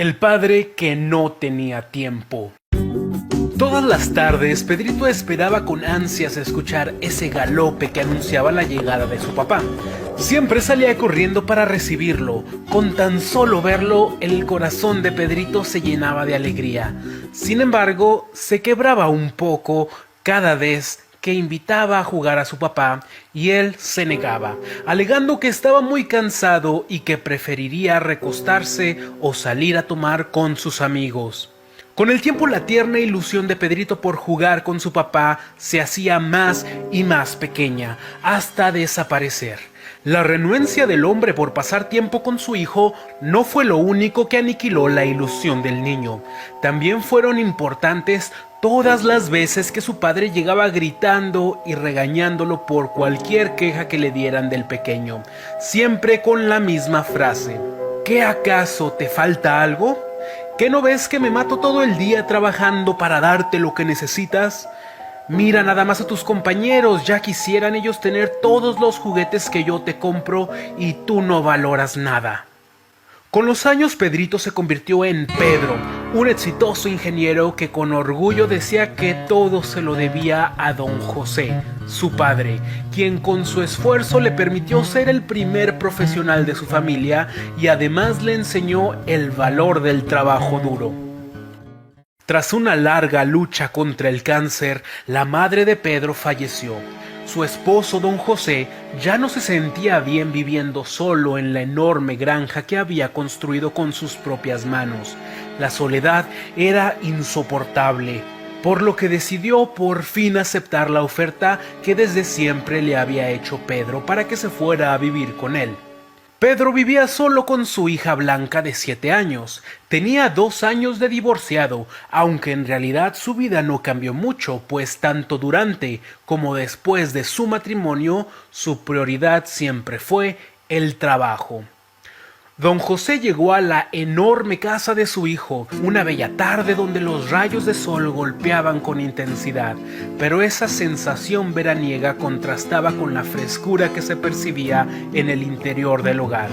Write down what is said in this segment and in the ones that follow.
El padre que no tenía tiempo. Todas las tardes, Pedrito esperaba con ansias escuchar ese galope que anunciaba la llegada de su papá. Siempre salía corriendo para recibirlo. Con tan solo verlo, el corazón de Pedrito se llenaba de alegría. Sin embargo, se quebraba un poco cada vez que invitaba a jugar a su papá y él se negaba, alegando que estaba muy cansado y que preferiría recostarse o salir a tomar con sus amigos. Con el tiempo, la tierna ilusión de Pedrito por jugar con su papá se hacía más y más pequeña, hasta desaparecer. La renuencia del hombre por pasar tiempo con su hijo no fue lo único que aniquiló la ilusión del niño. También fueron importantes todas las veces que su padre llegaba gritando y regañándolo por cualquier queja que le dieran del pequeño, siempre con la misma frase: ¿qué acaso te falta algo? ¿Qué no ves que me mato todo el día trabajando para darte lo que necesitas? Mira nada más a tus compañeros, ya quisieran ellos tener todos los juguetes que yo te compro y tú no valoras nada. Con los años, Pedrito se convirtió en Pedro, un exitoso ingeniero que con orgullo decía que todo se lo debía a don José, su padre, quien con su esfuerzo le permitió ser el primer profesional de su familia y además le enseñó el valor del trabajo duro. Tras una larga lucha contra el cáncer, la madre de Pedro falleció. Su esposo, don José, ya no se sentía bien viviendo solo en la enorme granja que había construido con sus propias manos. La soledad era insoportable, por lo que decidió por fin aceptar la oferta que desde siempre le había hecho Pedro para que se fuera a vivir con él. Pedro vivía solo con su hija Blanca de 7 años. Tenía 2 años de divorciado, aunque en realidad su vida no cambió mucho, pues tanto durante como después de su matrimonio, su prioridad siempre fue el trabajo. Don José llegó a la enorme casa de su hijo una bella tarde donde los rayos de sol golpeaban con intensidad, pero esa sensación veraniega contrastaba con la frescura que se percibía en el interior del hogar,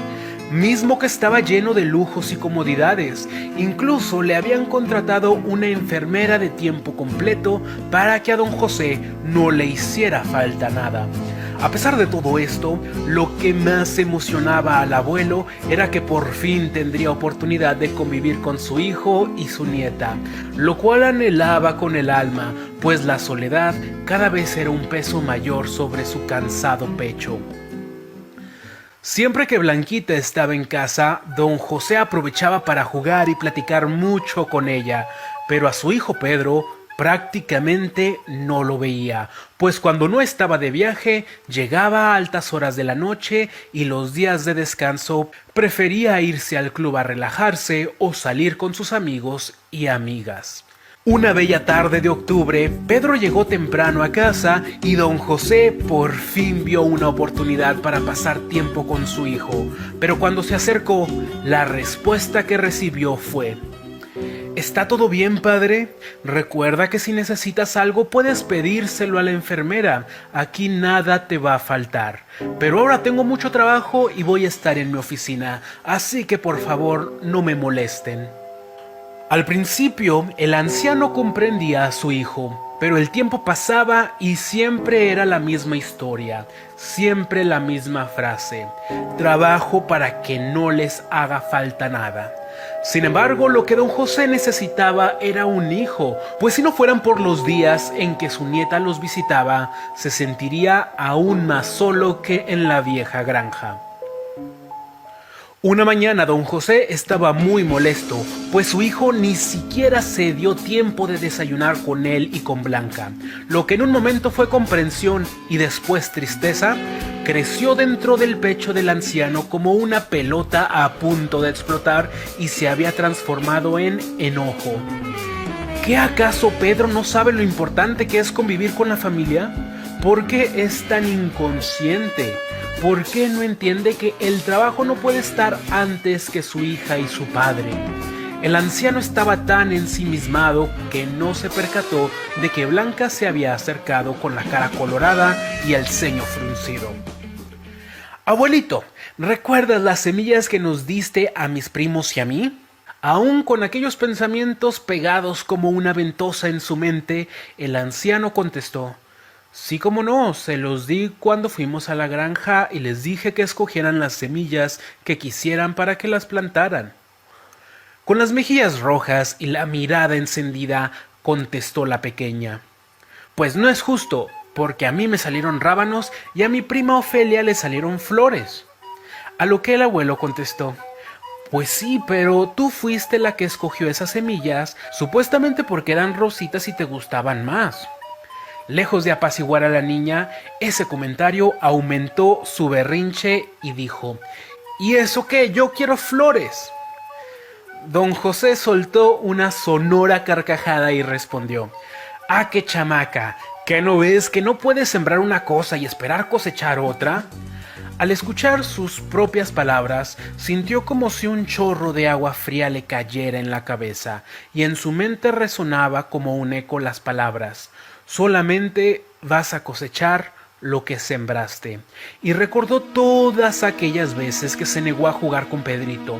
mismo que estaba lleno de lujos y comodidades. Incluso le habían contratado una enfermera de tiempo completo para que a don José no le hiciera falta nada. A pesar de todo esto, lo que más emocionaba al abuelo era que por fin tendría oportunidad de convivir con su hijo y su nieta, lo cual anhelaba con el alma, pues la soledad cada vez era un peso mayor sobre su cansado pecho. Siempre que Blanquita estaba en casa, don José aprovechaba para jugar y platicar mucho con ella, pero a su hijo Pedro prácticamente no lo veía, pues cuando no estaba de viaje, llegaba a altas horas de la noche y los días de descanso prefería irse al club a relajarse o salir con sus amigos y amigas. Una bella tarde de octubre, Pedro llegó temprano a casa y don José por fin vio una oportunidad para pasar tiempo con su hijo, pero cuando se acercó, la respuesta que recibió fue: ¿está todo bien, padre? Recuerda que si necesitas algo puedes pedírselo a la enfermera. Aquí nada te va a faltar. Pero ahora tengo mucho trabajo y voy a estar en mi oficina, así que por favor no me molesten. Al principio, el anciano comprendía a su hijo, pero el tiempo pasaba y siempre era la misma historia, siempre la misma frase: trabajo para que no les haga falta nada. Sin embargo, lo que don José necesitaba era un hijo, pues si no fueran por los días en que su nieta los visitaba, se sentiría aún más solo que en la vieja granja. Una mañana don José estaba muy molesto, pues su hijo ni siquiera se dio tiempo de desayunar con él y con Blanca. Lo que en un momento fue comprensión y después tristeza, creció dentro del pecho del anciano como una pelota a punto de explotar y se había transformado en enojo. ¿Qué acaso Pedro no sabe lo importante que es convivir con la familia? ¿Por qué es tan inconsciente? ¿Por qué no entiende que el trabajo no puede estar antes que su hija y su padre? El anciano estaba tan ensimismado que no se percató de que Blanca se había acercado con la cara colorada y el ceño fruncido. Abuelito, ¿recuerdas las semillas que nos diste a mis primos y a mí? Aún con aquellos pensamientos pegados como una ventosa en su mente, el anciano contestó: sí, cómo no, se los di cuando fuimos a la granja y les dije que escogieran las semillas que quisieran para que las plantaran. Con las mejillas rojas y la mirada encendida, contestó la pequeña: pues no es justo, porque a mí me salieron rábanos y a mi prima Ofelia le salieron flores. A lo que el abuelo contestó: pues sí, pero tú fuiste la que escogió esas semillas, supuestamente porque eran rositas y te gustaban más. Lejos de apaciguar a la niña, ese comentario aumentó su berrinche y dijo: ¿y eso qué? Yo quiero flores. Don José soltó una sonora carcajada y respondió: ¡ah, qué chamaca! ¿Qué no ves que no puedes sembrar una cosa y esperar cosechar otra? Al escuchar sus propias palabras, sintió como si un chorro de agua fría le cayera en la cabeza, y en su mente resonaba como un eco las palabras: solamente vas a cosechar lo que sembraste. Y recordó todas aquellas veces que se negó a jugar con Pedrito,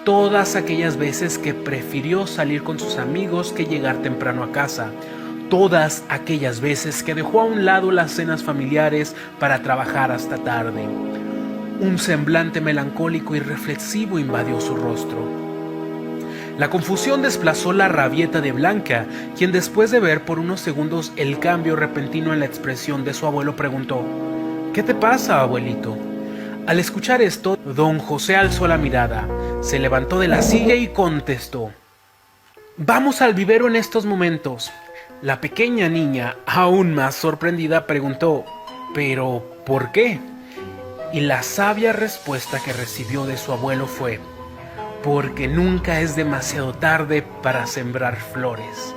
todas aquellas veces que prefirió salir con sus amigos que llegar temprano a casa, todas aquellas veces que dejó a un lado las cenas familiares para trabajar hasta tarde. Un semblante melancólico y reflexivo invadió su rostro. La confusión desplazó la rabieta de Blanca, quien, después de ver por unos segundos el cambio repentino en la expresión de su abuelo, preguntó: ¿qué te pasa, abuelito? Al escuchar esto, don José alzó la mirada, se levantó de la silla y contestó: vamos al vivero en estos momentos. La pequeña niña, aún más sorprendida, preguntó: ¿pero por qué? Y la sabia respuesta que recibió de su abuelo fue: porque nunca es demasiado tarde para sembrar flores.